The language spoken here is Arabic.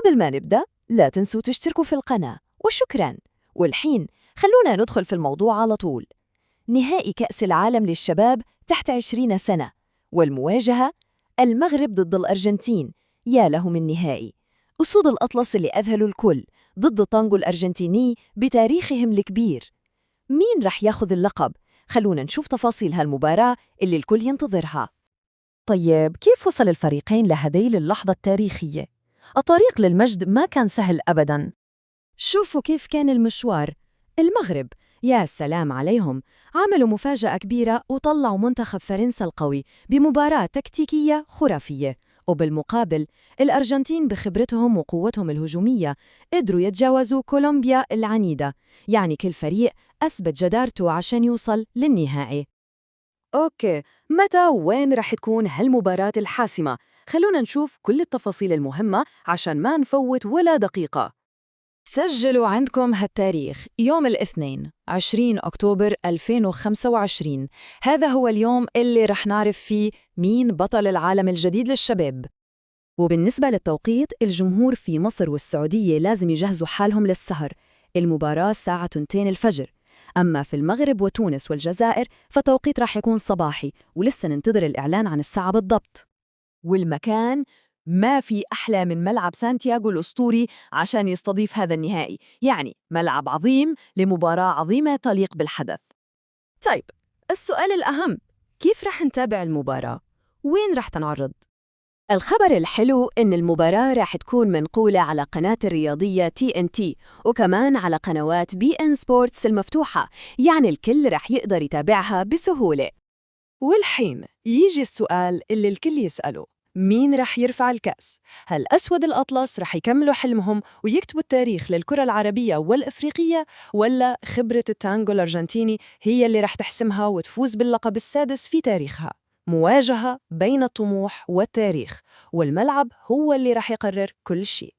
قبل ما نبدأ لا تنسوا تشتركوا في القناة وشكراً. والحين خلونا ندخل في الموضوع على طول. نهائي كأس العالم للشباب تحت 20 سنة، والمواجهة المغرب ضد الأرجنتين. يا له من نهائي! أسود الأطلس اللي أذهلوا الكل ضد طانجو الأرجنتيني بتاريخهم الكبير. مين رح ياخذ اللقب؟ خلونا نشوف تفاصيل هالمباراة اللي الكل ينتظرها. طيب كيف وصل الفريقين لهذه اللحظة التاريخية؟ الطريق للمجد ما كان سهل أبداً. شوفوا كيف كان المشوار. المغرب، يا سلام عليهم، عملوا مفاجأة كبيرة وطلعوا منتخب فرنسا القوي بمباراة تكتيكية خرافية. وبالمقابل الأرجنتين بخبرتهم وقوتهم الهجومية قدروا يتجاوزوا كولومبيا العنيدة. يعني كل فريق أثبت جدارته عشان يوصل للنهائي. أوكي، متى وين رح تكون هالمباراة الحاسمة؟ خلونا نشوف كل التفاصيل المهمة عشان ما نفوت ولا دقيقة. سجلوا عندكم هالتاريخ، يوم الاثنين 20 أكتوبر 2025. هذا هو اليوم اللي رح نعرف فيه مين بطل العالم الجديد للشباب. وبالنسبة للتوقيت، الجمهور في مصر والسعودية لازم يجهزوا حالهم للسهر. المباراة الساعة 2 الفجر. أما في المغرب وتونس والجزائر فتوقيت راح يكون صباحي، ولسه ننتظر الإعلان عن الساعة بالضبط. والمكان، ما في أحلى من ملعب سانتياغو الأسطوري عشان يستضيف هذا النهائي. يعني ملعب عظيم لمباراة عظيمة تليق بالحدث. طيب، السؤال الأهم، كيف رح نتابع المباراة؟ وين رح تنعرض؟ الخبر الحلو إن المباراة راح تكون منقولة على قناة الرياضية TNT، وكمان على قنوات BN Sports المفتوحة، يعني الكل راح يقدر يتابعها بسهولة. والحين يجي السؤال اللي الكل يسأله: مين رح يرفع الكأس؟ هل أسود الأطلس رح يكملوا حلمهم ويكتبوا التاريخ للكرة العربية والإفريقية، ولا خبرة التانجو الأرجنتيني هي اللي رح تحسمها وتفوز باللقب السادس في تاريخها؟ مواجهة بين الطموح والتاريخ، والملعب هو اللي رح يقرر كل شيء.